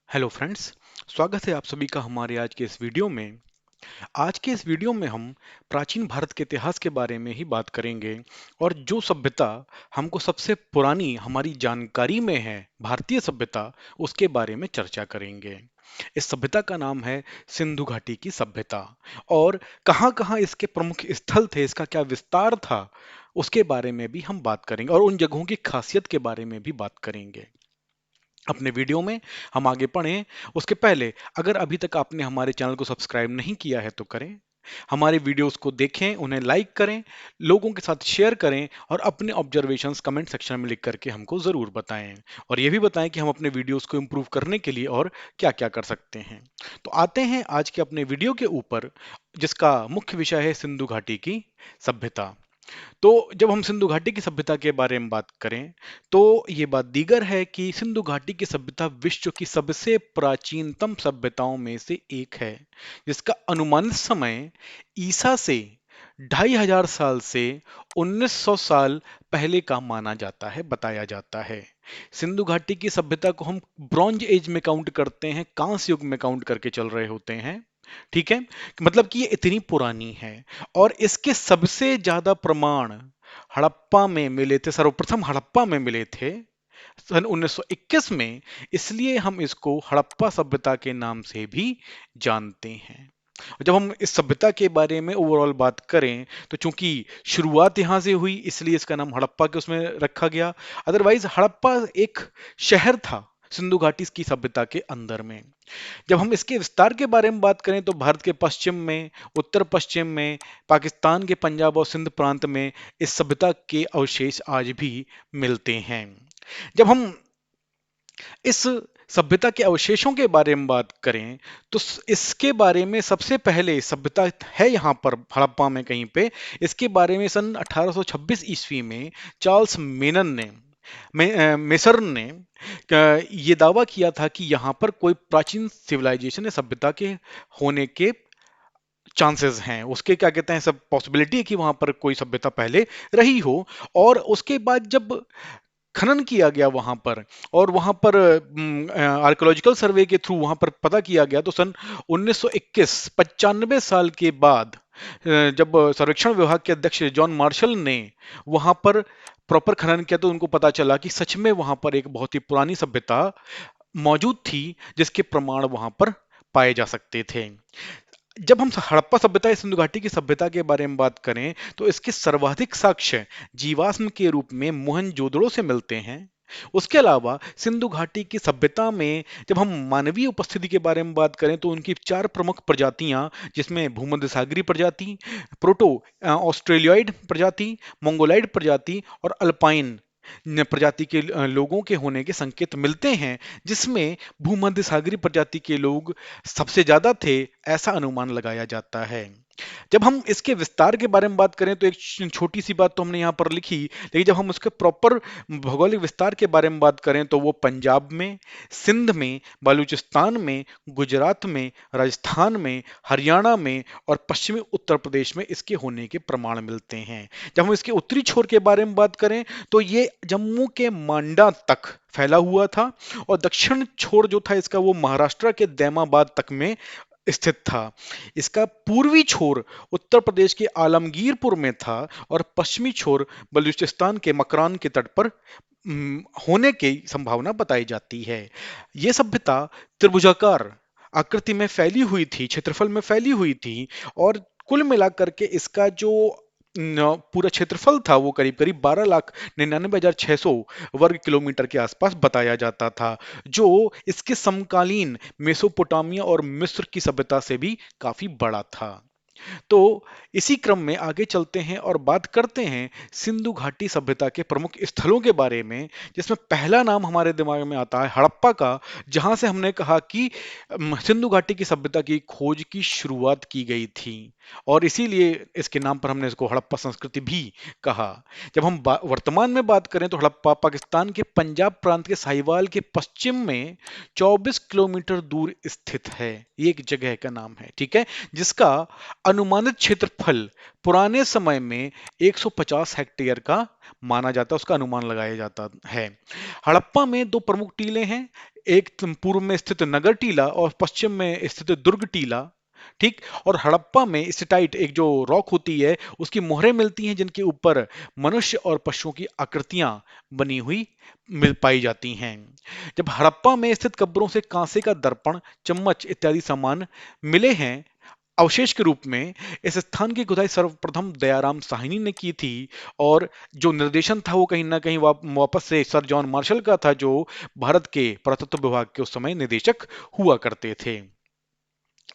Hello friends. स्वागत है आप सभी का हमारे आज के इस वीडियो में। आज के इस वीडियो में हम प्राचीन भारत के इतिहास के बारे में ही बात करेंगे और जो सभ्यता हमको सबसे पुरानी हमारी जानकारी में है, भारतीय सभ्यता, उसके बारे में चर्चा करेंगे। इस सभ्यता का नाम है सिंधु घाटी की सभ्यता। और कहाँ-कहाँ इसके प्रमुख स्थल थे, इसका क्या विस्तार था, उसके बारे में भी हम बात करेंगे और उन जगहों की खासियत के बारे में भी बात करेंगे। अपने वीडियो में हम आगे बढ़ें उसके पहले अगर अभी तक आपने हमारे चैनल को सब्सक्राइब नहीं किया है तो करें। हमारे वीडियोस को देखें, उन्हें लाइक करें, लोगों के साथ शेयर करें और अपने ऑब्जर्वेशंस कमेंट सेक्शन में लिख करके हमको ज़रूर बताएं। और ये भी बताएं कि हम अपने वीडियोस को इम्प्रूव करने के लिए और क्या-क्या कर सकते हैं। तो आते हैं आज के अपने वीडियो के ऊपर, जिसका मुख्य विषय है सिंधु घाटी की सभ्यता। तो जब हम सिंधु घाटी की सभ्यता के बारे में बात करें तो ये बात दीगर है कि सिंधु घाटी की सभ्यता विश्व की सबसे प्राचीनतम सभ्यताओं में से एक है, जिसका अनुमानित समय ईसा से 2500 साल से 1900 साल पहले का माना जाता है, बताया जाता है। सिंधु घाटी की सभ्यता को हम ब्रॉन्ज एज में काउंट करते हैं, कांस्य युग में काउंट करके चल रहे होते हैं। ठीक है, मतलब कि ये इतनी पुरानी है। और इसके सबसे ज्यादा प्रमाण हड़प्पा में मिले थे, सर्वप्रथम हड़प्पा में मिले थे सन 1921 में। इसलिए हम इसको हड़प्पा सभ्यता के नाम से भी जानते हैं। जब हम इस सभ्यता के बारे में ओवरऑल बात करें तो चूंकि शुरुआत यहां से हुई इसलिए इसका नाम हड़प्पा के उसमें रखा गया। अदरवाइज हड़प्पा एक शहर था सिंधु घाटी की सभ्यता के अंदर में। जब हम इसके विस्तार के बारे में बात करें तो भारत के पश्चिम में, उत्तर पश्चिम में, पाकिस्तान के पंजाब और सिंध प्रांत में इस सभ्यता के अवशेष आज भी मिलते हैं। जब हम इस सभ्यता के अवशेषों के बारे में बात करें तो इसके बारे में सबसे पहले सभ्यता है यहाँ पर हड़प्पा में कहीं पे। इसके बारे में सन 1826 ईस्वी में चार्ल्स मेनन ने मेसर ने ये दावा किया था कि यहाँ पर कोई प्राचीन सिविलाइजेशन या सभ्यता के होने के चांसेस हैं, उसके क्या कहते हैं, सब पॉसिबिलिटी है कि वहां पर कोई सभ्यता पहले रही हो। और उसके बाद जब खनन किया गया वहां पर और वहां पर आर्कियोलॉजिकल सर्वे के थ्रू वहां पर पता किया गया तो सन 1921 95 साल के बाद जब सर्वेक्षण विभाग के अध्यक्ष जॉन मार्शल ने वहां पर प्रॉपर खनन किया तो उनको पता चला कि सच में वहां पर एक बहुत ही पुरानी सभ्यता मौजूद थी, जिसके प्रमाण वहां पर पाए जा सकते थे। जब हम हड़प्पा सभ्यता या सिंधु घाटी की सभ्यता के बारे में बात करें तो इसके सर्वाधिक साक्ष्य जीवाश्म के रूप में मोहनजोदड़ो से मिलते हैं। उसके अलावा सिंधु घाटी की सभ्यता में जब हम मानवीय उपस्थिति के बारे में बात करें तो उनकी 4 प्रमुख प्रजातियां, जिसमें भूमध्य सागरीय प्रजाति, प्रोटो ऑस्ट्रेलियोइड प्रजाति, मंगोलाइड प्रजाति और अल्पाइन प्रजाति के लोगों के होने के संकेत मिलते हैं, जिसमें भूमध्य सागरीय प्रजाति के लोग सबसे ज्यादा थे, ऐसा अनुमान लगाया जाता है। जब हम इसके विस्तार के बारे में बात करें तो एक छोटी सी बात तो हमने यहाँ पर लिखी, लेकिन जब हम उसके प्रॉपर भौगोलिक विस्तार के बारे में बात करें तो वो पंजाब में, सिंध में, बलूचिस्तान में, गुजरात में, राजस्थान में, हरियाणा में और पश्चिमी उत्तर प्रदेश में इसके होने के प्रमाण मिलते हैं। जब हम इसके उत्तरी छोर के बारे में बात करें तो ये जम्मू के मांडा तक फैला हुआ था और दक्षिण छोर जो था इसका वो महाराष्ट्र के दैमाबाद तक में स्थित था। इसका पूर्वी छोर उत्तर प्रदेश के आलमगीरपुर में था और पश्चिमी छोर बलूचिस्तान के मकरान के तट पर होने की संभावना बताई जाती है। यह सभ्यता त्रिभुजाकार आकृति में फैली हुई थी, क्षेत्रफल में फैली हुई थी और कुल मिलाकर के इसका जो पूरा क्षेत्रफल था वो करीब करीब 12,99,600 वर्ग किलोमीटर के आसपास बताया जाता था, जो इसके समकालीन मेसोपोटामिया और मिस्र की सभ्यता से भी काफी बड़ा था। तो इसी क्रम में आगे चलते हैं और बात करते हैं सिंधु घाटी सभ्यता के प्रमुख स्थलों के बारे में, जिसमें पहला नाम हमारे दिमाग में आता है हड़प्पा का, जहां से हमने कहा कि सिंधु घाटी की सभ्यता की खोज की शुरुआत की गई थी और इसीलिए इसके नाम पर हमने इसको हड़प्पा संस्कृति भी कहा। जब हम वर्तमान में बात करें तो हड़प्पा पाकिस्तान के पंजाब प्रांत के साहिवाल के पश्चिम में 24 किलोमीटर दूर स्थित है। ये एक जगह का नाम है, ठीक है, जिसका अनुमानित क्षेत्रफल पुराने समय में 150 हेक्टेयर का माना जाता है, उसका अनुमान लगाया जाता है। हड़प्पा में दो प्रमुख टीले हैं, एक पूर्व में स्थित नगर टीला और पश्चिम में स्थित दुर्ग टीला। ठीक। और हड़प्पा में स्टेटाइट एक जो रॉक होती है उसकी मोहरें मिलती हैं जिनके ऊपर मनुष्य और पशुओं की आकृतियां बनी हुई मिल पाई जाती हैं। जब हड़प्पा में स्थित कब्रों से कांसे का दर्पण, चम्मच इत्यादि सामान मिले हैं अवशेष के रूप में, इस स्थान की खुदाई सर्वप्रथम दयाराम साहनी ने की थी। और जो निर्देशन था वो कहीं ना कहीं वापस से सर जॉन मार्शल का था, जो भारत के पुरातत्व विभाग के उस समय निदेशक हुआ करते थे।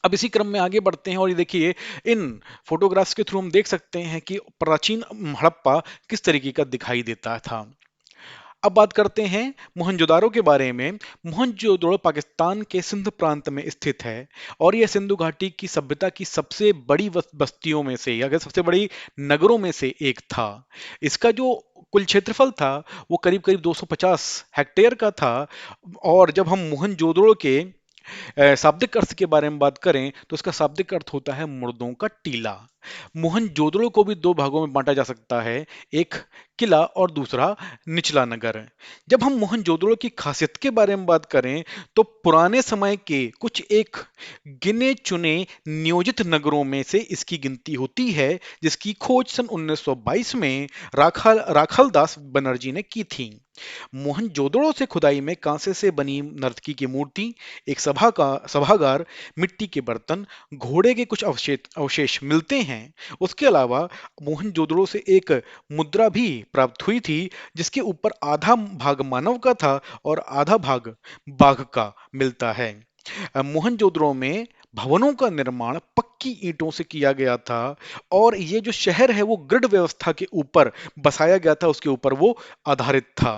अब इसी क्रम में आगे बढ़ते हैं और ये देखिए, इन फोटोग्राफ्स के थ्रू हम देख सकते हैं कि प्राचीन हड़प्पा किस तरीके का दिखाई देता था। अब बात करते हैं मोहनजोदारो के बारे में। मोहनजोदड़ो पाकिस्तान के सिंध प्रांत में स्थित है और यह सिंधु घाटी की सभ्यता की सबसे बड़ी बस्तियों में से या अगर सबसे बड़ी नगरों में से एक था। इसका जो कुल क्षेत्रफल था वो करीब करीब 250 हेक्टेयर का था। और जब हम मोहनजोदड़ो के शाब्दिक अर्थ के बारे में बात करें तो इसका शाब्दिक अर्थ होता है मुर्दों का टीला। मोहनजोदड़ो को भी दो भागों में बांटा जा सकता है, एक किला और दूसरा निचला नगर। जब हम मोहनजोदड़ो की खासियत के बारे में बात करें तो पुराने समय के कुछ एक गिने चुने नियोजित नगरों में से इसकी गिनती होती है, जिसकी खोज सन 1922 में राखालदास बनर्जी ने की थी। मोहनजोदड़ो से खुदाई में कांसे से बनी नर्तकी की मूर्ति, एक सभागार, मिट्टी के बर्तन, घोड़े के कुछ अवशेष मिलते हैं। उसके अलावा मोहनजोदड़ो से एक मुद्रा भी प्राप्त हुई थी, जिसके ऊपर आधा भाग मानव का था और आधा भाग बाघ का मिलता है। मोहनजोदड़ो में भवनों का निर्माण पक्की ईंटों से किया गया था और ये जो शहर है वो ग्रिड व्यवस्था के ऊपर बसाया गया था, उसके ऊपर वो आधारित था।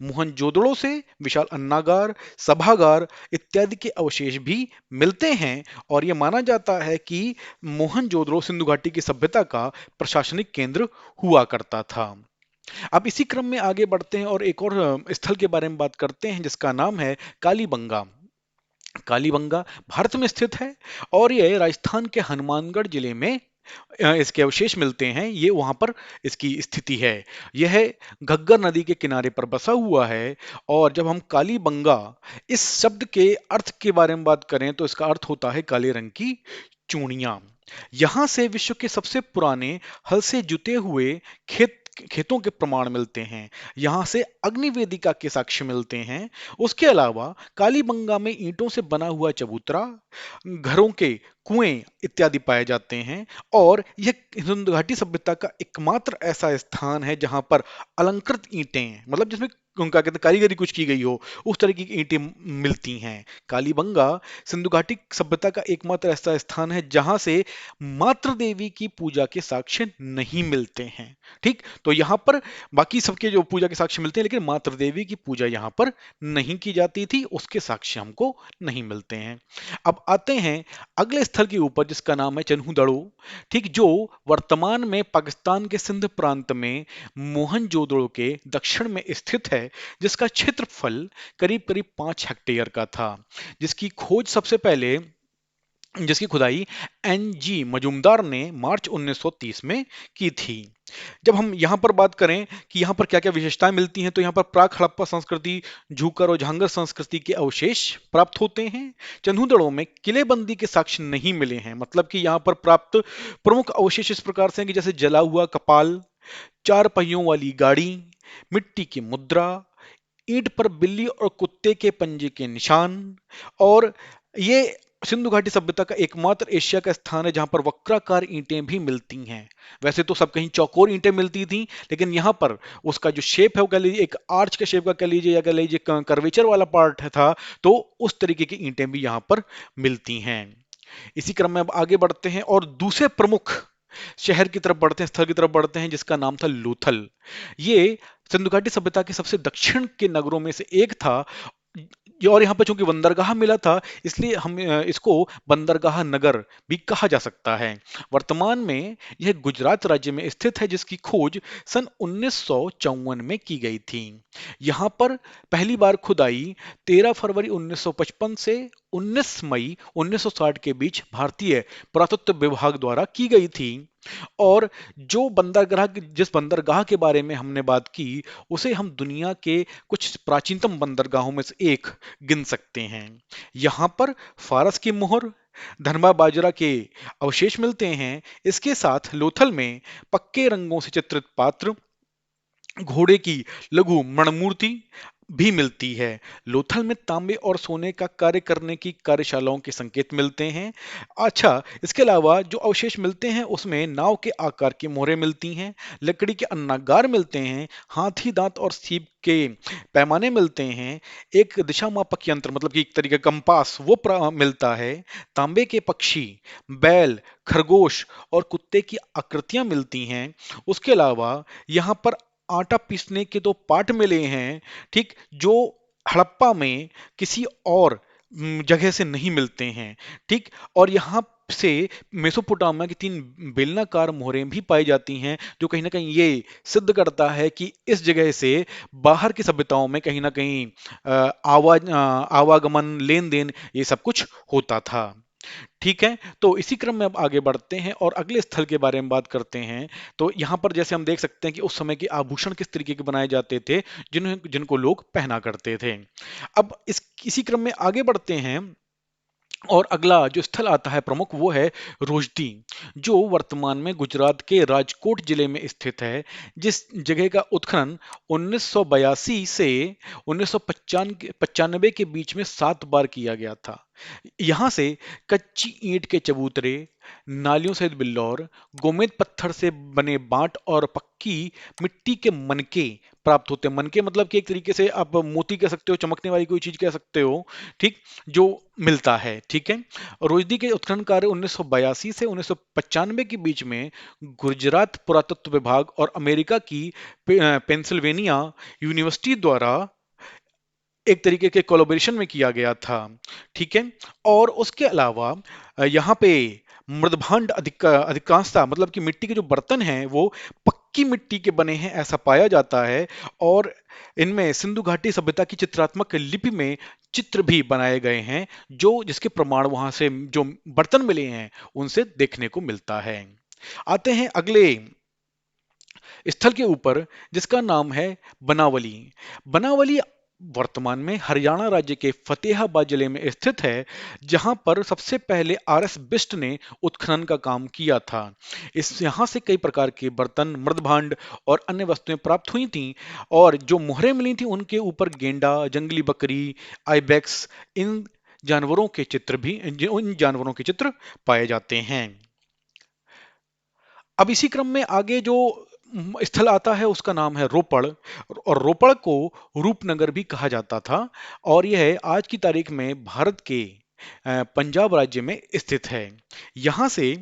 मोहनजोदड़ो से विशाल अन्नागार, सभागार इत्यादि के अवशेष भी मिलते हैं और यह माना जाता है कि मोहनजोदड़ो सिंधु घाटी की सभ्यता का प्रशासनिक केंद्र हुआ करता था। अब इसी क्रम में आगे बढ़ते हैं और एक और स्थल के बारे में बात करते हैं जिसका नाम है कालीबंगा। कालीबंगा भारत में स्थित है और यह राजस्थान के हनुमानगढ़ जिले में इसके अवशेष मिलते हैं। ये वहां पर इसकी स्थिति है। यह घग्गर नदी के किनारे पर बसा हुआ है। और जब हम कालीबंगा इस शब्द के अर्थ के बारे में बात करें तो इसका अर्थ होता है काले रंग की चूड़ियां। यहां से विश्व के सबसे पुराने हल से जुते हुए खेतों के प्रमाण मिलते हैं। यहां से अग्नि वेदिका के साक्ष्य मिलते हैं। उसके अलावा कालीबंगा में ईंटों से बना हुआ चबूतरा, घरों के कुएं इत्यादि पाए जाते हैं। और यह सिंधु घाटी सभ्यता का एकमात्र ऐसा स्थान है जहां पर अलंकृत ईंटें, मतलब जिसमें उनका कहते हैं कारीगरी कुछ की गई हो, उस तरह की ईंटें मिलती हैं। कालीबंगा सिंधु घाटी सभ्यता का एकमात्र ऐसा स्थान है जहां से मातृ देवी की पूजा के साक्ष्य नहीं मिलते हैं। ठीक। तो यहां पर बाकी सबके जो पूजा के साक्ष्य मिलते हैं, लेकिन मातृ देवी की पूजा यहां पर नहीं की जाती थी, उसके साक्ष्य हमको नहीं मिलते हैं। अब आते हैं अगले स्थल के ऊपर जिसका नाम है चन्हूदड़ो। ठीक। जो वर्तमान में पाकिस्तान के सिंध प्रांत में मोहनजोदड़ो के दक्षिण में स्थित है, जिसका क्षेत्रफल करीब करीब 5 हेक्टेयर का था, जिसकी खोज सबसे पहले जिसकी खुदाई एन.जी. मजूमदार ने मार्च 1930 में की थी। जब हम यहाँ पर बात करें कि यहाँ पर क्या-क्या विशेषताएं मिलती हैं, तो यहाँ पर प्राक हड़प्पा संस्कृति, झूकर और झांगर संस्कृति के अवशेष प्राप्त होते हैं। चन्हूदड़ो में किलेबंदी के साक्ष्य नहीं मिले हैं, मतलब कि यहाँ पर प्राप्त प्रमुख अवशेष इस प्रकार से हैं कि जैसे जला हुआ कपाल, 4 पहियों वाली गाड़ी, मिट्टी की मुद्रा, ईंट पर बिल्ली और कुत्ते के पंजे के निशान। और ये सिंधु घाटी सभ्यता का एकमात्र एशिया का स्थान है जहां पर वक्राकार ईंटें भी मिलती हैं। वैसे तो सब कहीं चौकोर ईंटें मिलती थी, लेकिन यहाँ पर उसका जो शेप है वो कह लीजिए एक आर्च के शेप का कह लीजिए या कह लीजिए कर्वेचर वाला पार्ट है था, तो उस तरीके की ईंटें भी यहाँ पर मिलती हैं। इसी क्रम में अब आगे बढ़ते हैं और दूसरे प्रमुख शहर की तरफ बढ़ते हैं, स्थल की तरफ बढ़ते हैं जिसका नाम था लोथल। ये सिंधु घाटी सभ्यता के सबसे दक्षिण के नगरों में से एक था। और यहाँ पे चूंकि बंदरगाह मिला था, इसलिए हम इसको बंदरगाह नगर भी कहा जा सकता है। वर्तमान में यह गुजरात राज्य में स्थित है, जिसकी खोज सन 1954 में की गई थी। यहाँ पर पहली बार खुदाई 13 फरवरी 1955 से 19 मई 1960 के बीच भारतीय पुरातत्व विभाग द्वारा की गई थी। और जो बंदरगाह जिस बंदरगाह के बारे में हमने बात की, उसे हम दुनिया के कुछ प्राचीनतम बंदरगाहों में से एक गिन सकते हैं। यहाँ पर फारस की मोहर, धनबा बाजरा के अवशेष मिलते हैं। इसके साथ लोथल में पक्के रंगों से चित्रित पात्र, घोड़े की लघु मणमूर्ति भी मिलती है। लोथल में तांबे और सोने का कार्य करने की कार्यशालाओं के संकेत मिलते हैं। अच्छा, इसके अलावा जो अवशेष मिलते हैं उसमें नाव के आकार की मोहरें मिलती हैं, लकड़ी के अन्नागार मिलते हैं, हाथी दांत और सीप के पैमाने मिलते हैं, एक दिशा मापक यंत्र मतलब कि एक तरीके का कंपास वो मिलता है, तांबे के पक्षी, बैल, खरगोश और कुत्ते की आकृतियां मिलती हैं। उसके अलावा यहाँ पर आटा पीसने के 2 पार्ट मिले हैं, ठीक, जो हड़प्पा में किसी और जगह से नहीं मिलते हैं, ठीक। और यहाँ से मेसोपोटामिया की 3 बेलनाकार मोहरें भी पाई जाती हैं, जो कहीं न कहीं ये सिद्ध करता है कि इस जगह से बाहर की सभ्यताओं में कहीं न कहीं आवागमन, लेन-देन ये सब कुछ होता था। ठीक है, तो इसी क्रम में अब आगे बढ़ते हैं और अगले स्थल के बारे में बात करते हैं। तो यहाँ पर जैसे हम देख सकते हैं कि उस समय के आभूषण किस तरीके के बनाए जाते थे, जिनको लोग पहना करते थे। अब इसी क्रम में आगे बढ़ते हैं और अगला जो स्थल आता है प्रमुख, वो है रोजदी, जो वर्तमान में गुजरात के राजकोट जिले में स्थित है। जिस जगह का उत्खनन 1982 से 1995 के बीच में 7 बार किया गया था। यहाँ से कच्ची ईंट के चबूतरे, नालियों सहित बिल्लौर, गोमेद पत्थर से बने बांट और पक्की मिट्टी के मनके प्राप्त होते हैं। मनके मतलब कि एक तरीके से आप मोती कह सकते हो, चमकने वाली कोई चीज कह सकते हो, ठीक, जो मिलता है, ठीक है। रोजदी के उत्खनन कार्य 1982 से 1995 के बीच में गुजरात पुरातत्व विभाग और अमेरिका की पेंसिल्वेनिया यूनिवर्सिटी द्वारा एक तरीके के कोलैबोरेशन में किया गया था, ठीक है। और उसके अलावा यहाँ पे मृदभांड अधिकांशतः मतलब कि मिट्टी के जो बर्तन हैं वो पक्की मिट्टी के बने हैं, ऐसा पाया जाता है। और इनमें सिंधु घाटी सभ्यता की चित्रात्मक लिपि में चित्र भी बनाए गए हैं, जो जिसके प्रमाण वहां से जो बर्तन मिले हैं उनसे देखने को मिलता है। आते हैं अगले स्थल के ऊपर, जिसका नाम है बनावली। बनावली वर्तमान में हरियाणा राज्य के फतेहाबाद जिले में स्थित है, जहां पर सबसे पहले आर.एस. बिष्ट ने उत्खनन का काम किया था। इस यहाँ से कई प्रकार के बर्तन, मृदभांड और अन्य वस्तुएं प्राप्त हुई थीं। और जो मोहरें मिली थी उनके ऊपर गेंडा, जंगली बकरी, आइबेक्स, इन जानवरों के चित्र पाए जाते हैं। अब इसी क्रम में आगे जो स्थल आता है उसका नाम है रोपड़, और रोपड़ को रूपनगर भी कहा जाता था। और यह आज की तारीख में भारत के पंजाब राज्य में स्थित है। यहाँ से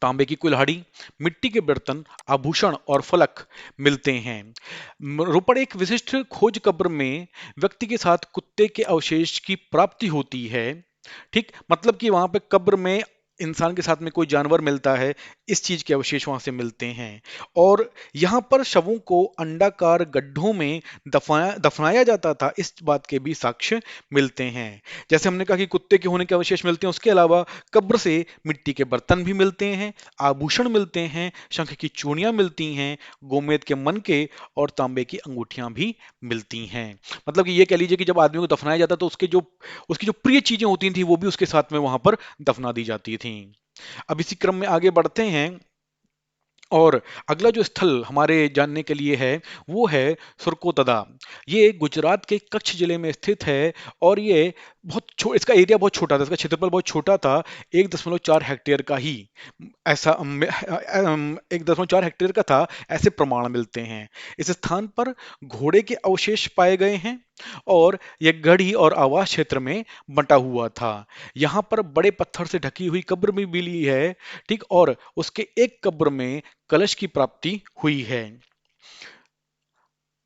तांबे की कुल्हाड़ी, मिट्टी के बर्तन, आभूषण और फलक मिलते हैं। रोपड़ एक विशिष्ट खोज कब्र में व्यक्ति के साथ कुत्ते के अवशेष की प्राप्ति होती है, ठीक, मतलब कि वहां पे कब्र में इंसान के साथ में कोई जानवर मिलता है, इस चीज के अवशेष वहां से मिलते हैं। और यहाँ पर शवों को अंडाकार गड्ढों में दफनाया जाता था, इस बात के भी साक्ष्य मिलते हैं। जैसे हमने कहा कि कुत्ते के होने के अवशेष मिलते हैं, उसके अलावा कब्र से मिट्टी के बर्तन भी मिलते हैं, आभूषण मिलते हैं, शंख की चूड़ियां मिलती हैं, गोमेद के मनके और तांबे की अंगूठियां भी मिलती हैं। मतलब कि ये कह लीजिए कि जब आदमी को दफनाया जाता तो उसकी जो प्रिय चीजें होती थी वो भी उसके साथ में वहां पर दफना दी जाती थी। अब इसी क्रम में आगे बढ़ते हैं और अगला जो स्थल हमारे जानने के लिए है वो है सुरकोतदा। ये गुजरात के कच्छ जिले में स्थित है। और ये इसका एरिया बहुत छोटा था, इसका क्षेत्रफल बहुत छोटा था, 1.4 हेक्टेयर का ही, ऐसा 1.4 हेक्टेयर का था, ऐसे प्रमाण मिलते हैं। इस स्थान पर घोड़े के अवशेष पाए गए हैं और यह गढ़ी और आवास क्षेत्र में बंटा हुआ था। यहाँ पर बड़े पत्थर से ढकी हुई कब्र भी मिली है, ठीक, और उसके एक कब्र में कलश की प्राप्ति हुई है।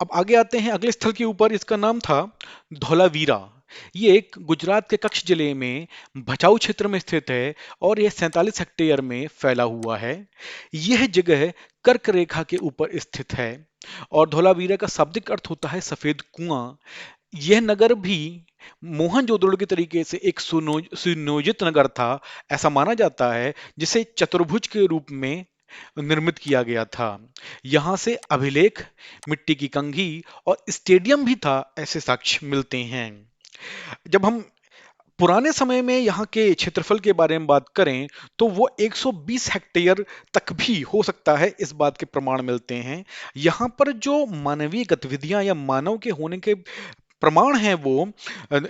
अब आगे आते हैं अगले स्थल के ऊपर। इसका नाम था धौलावीरा। ये एक गुजरात के कच्छ जिले में भचाऊ क्षेत्र में स्थित है और यह 47 हेक्टेयर में फैला हुआ है। यह जगह कर्क रेखा के ऊपर स्थित है और धौलावीरा का शाब्दिक अर्थ होता है सफेद कुआं। यह नगर भी मोहनजोदड़ो के तरीके से एक सुनियोजित नगर था। ऐसा माना जाता है जिसे चतुर्भुज के रूप में निर्मित किया गया था। यहाँ से अभिलेख, मिट्टी की कंघी और स्टेडियम भी था, ऐसे साक्ष्य मिलते हैं। जब हम पुराने समय में यहाँ के क्षेत्रफल के बारे में बात करें तो वो 120 हेक्टेयर तक भी हो सकता है, इस बात के प्रमाण मिलते हैं। यहाँ पर जो मानवीय गतिविधियां या मानव के होने के प्रमाण हैं वो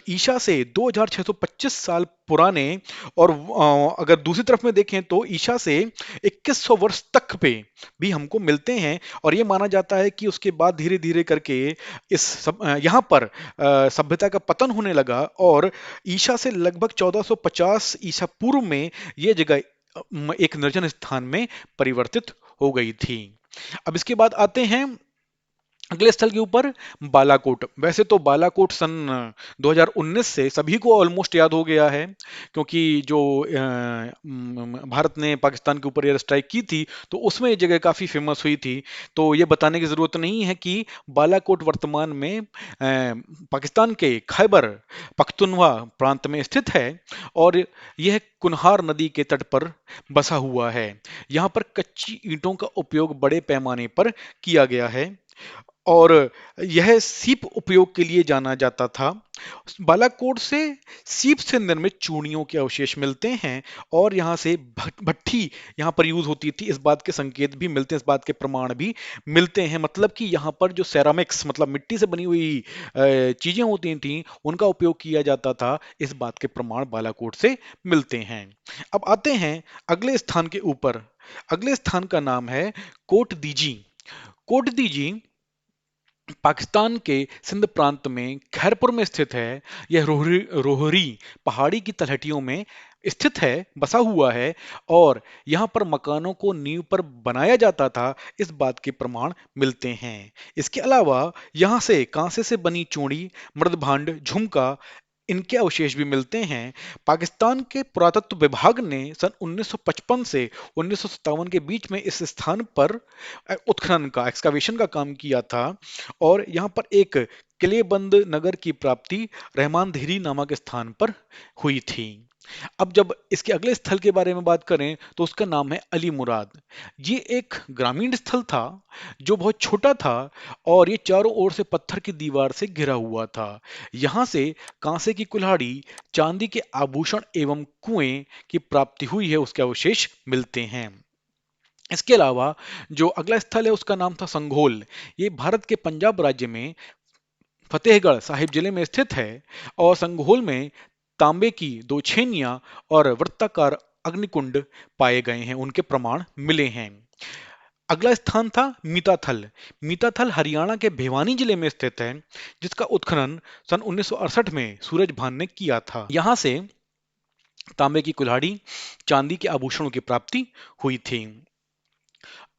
ईसा से 2625 साल पुराने और अगर दूसरी तरफ में देखें तो ईसा से 2100 वर्ष तक पे भी हमको मिलते हैं। और ये माना जाता है कि उसके बाद धीरे धीरे करके यहाँ पर सभ्यता का पतन होने लगा और ईसा से लगभग 1450 ईसा पूर्व में ये जगह एक निर्जन स्थान में परिवर्तित हो गई थी। अब इसके बाद आते हैं अगले स्थल के ऊपर, बालाकोट। वैसे तो बालाकोट सन 2019 से सभी को ऑलमोस्ट याद हो गया है, क्योंकि जो भारत ने पाकिस्तान के ऊपर एयर स्ट्राइक की थी तो उसमें ये जगह काफ़ी फेमस हुई थी। तो ये बताने की ज़रूरत नहीं है कि बालाकोट वर्तमान में पाकिस्तान के खैबर पख्तूनख्वा प्रांत में स्थित है और यह कुनहार नदी के तट पर बसा हुआ है। यहाँ पर कच्ची ईंटों का उपयोग बड़े पैमाने पर किया गया है और यह सीप उपयोग के लिए जाना जाता था। बालाकोट से सीप से निर्मित चूड़ियों के अवशेष मिलते हैं और यहाँ से भट्ठी यहाँ पर यूज होती थी, इस बात के संकेत भी मिलते हैं, इस बात के प्रमाण भी मिलते हैं। मतलब कि यहाँ पर जो सेरामिक्स मतलब मिट्टी से बनी हुई चीजें होती थी उनका उपयोग किया जाता था, इस बात के प्रमाण बालाकोट से मिलते हैं। अब आते हैं अगले स्थान के ऊपर। अगले स्थान का नाम है कोट दीजी। कोट दीजी पाकिस्तान के सिंध प्रांत में खैरपुर में स्थित है। यह रोहरी रोहरी पहाड़ी की तलहटियों में स्थित है, बसा हुआ है और यहाँ पर मकानों को नींव पर बनाया जाता था, इस बात के प्रमाण मिलते हैं। इसके अलावा यहाँ से कांसे से बनी चूड़ी, मृदभांड, झुमका, इनके अवशेष भी मिलते हैं। पाकिस्तान के पुरातत्व विभाग ने सन 1955 से 1957 के बीच में इस स्थान पर उत्खनन का एक्सकवेशन का काम किया था और यहाँ पर एक किलेबंद नगर की प्राप्ति रहमान धीरी नामक स्थान पर हुई थी। अब जब इसके अगले स्थल के बारे में बात करें तो उसका नाम है अली मुराद। ये एक ग्रामीण स्थल था जो बहुत छोटा था और ये चारों ओर से पत्थर की दीवार से घिरा हुआ था। यहाँ से कांसे की कुल्हाड़ी, चांदी के आभूषण एवं कुएं की प्राप्ति हुई है, उसके अवशेष मिलते हैं। इसके अलावा जो अगला स्थल है उसका नाम था संघोल। ये भारत के पंजाब राज्य में फतेहगढ़ साहिब जिले में स्थित है और संघोल में तांबे की दो छेनियां और वृत्ताकार अग्निकुंड पाए गए हैं, उनके प्रमाण मिले हैं। अगला स्थान था मीताथल। मीताथल हरियाणा के भिवानी जिले में स्थित है, जिसका उत्खनन सन 1968 में सूरज भान ने किया था। यहाँ से तांबे की कुल्हाड़ी, चांदी के आभूषणों की प्राप्ति हुई थी।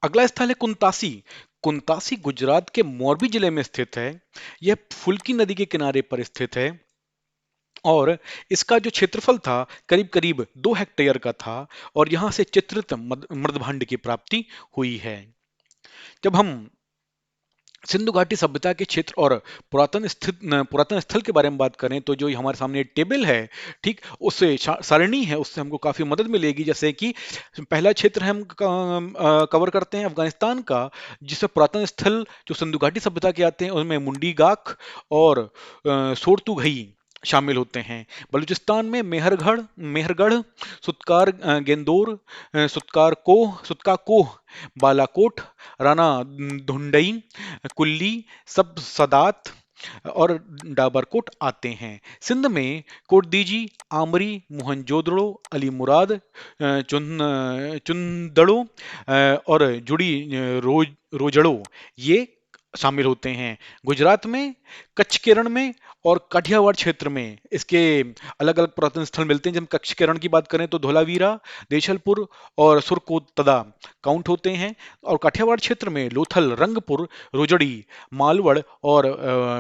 अगला स्थल है कुंतासी। कुंतासी गुजरात के मोरबी जिले में स्थित है। यह फुल्की नदी के किनारे पर स्थित है और इसका जो क्षेत्रफल था करीब करीब 2 हेक्टेयर का था और यहाँ से चित्रित मृदभांड की प्राप्ति हुई है। जब हम सिंधु घाटी सभ्यता के क्षेत्र और पुरातन स्थल के बारे में बात करें तो जो हमारे सामने टेबल है, ठीक, उससे सारणी है, उससे हमको काफी मदद मिलेगी। जैसे कि पहला क्षेत्र हम कवर करते हैं अफगानिस्तान का, जिससे पुरातन स्थल जो सिंधु घाटी सभ्यता के आते हैं उनमें मुंडी गाख और सोरतुघई शामिल होते हैं। बलूचिस्तान में मेहरगढ़ मेहरगढ़ सुत्कार गेंदोर सुत्का कोह, बालाकोट, राना धुंडई, कुल्ली, सब सदात और डाबरकोट आते हैं। सिंध में कोटदीजी, आमरी, मोहनजोदड़ो, अली मुराद, चुंदड़ो और जुड़ी रोजड़ो ये शामिल होते हैं। गुजरात में कच्छ केरण में और काठियावाड़ क्षेत्र में इसके अलग अलग पुरातन स्थल मिलते हैं। जब कक्षकरण की बात करें तो धोलावीरा, देशलपुर और सुरकोतदा काउंट होते हैं। और काठियावाड़ क्षेत्र में लोथल, रंगपुर, रोजड़ी, मालवड़ और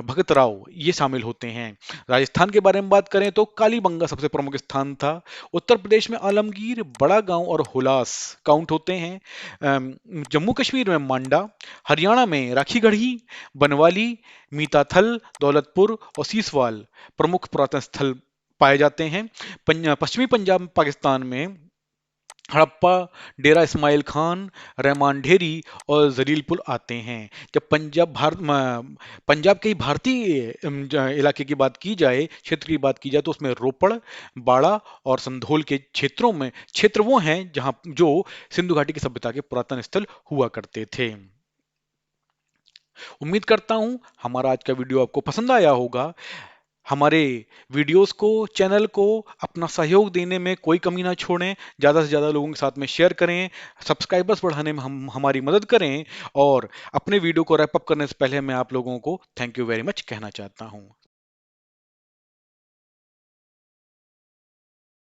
भगतराव ये शामिल होते हैं। राजस्थान के बारे में बात करें तो कालीबंगा सबसे प्रमुख स्थान था। उत्तर प्रदेश में आलमगीर, बड़ा गांव और हुलास काउंट होते हैं। जम्मू कश्मीर में मांडा, हरियाणा में राखीगढ़ी, बनवाली, मीताथल, दौलतपुर और सीसवाल प्रमुख पुरातन स्थल पाए जाते हैं। पश्चिमी पंजाब पाकिस्तान में हड़प्पा, डेरा इस्माइल खान, रहमान ढेरी और जलीलपुर आते हैं। जब पंजाब के ही भारतीय इलाके की बात की जाए, क्षेत्र की बात की जाए, तो उसमें रोपड़, बाड़ा और संधोल के क्षेत्र वो हैं जहां जो सिंधु घाटी की सभ्यता के पुरातन स्थल हुआ करते थे। उम्मीद करता हूं हमारा आज का वीडियो आपको पसंद आया होगा। हमारे वीडियोस को, चैनल को अपना सहयोग देने में कोई कमी ना छोड़ें। ज़्यादा से ज़्यादा लोगों के साथ में शेयर करें, सब्सक्राइबर्स बढ़ाने में हम हमारी मदद करें। और अपने वीडियो को रैप अप करने से पहले मैं आप लोगों को थैंक यू वेरी मच कहना चाहता हूं।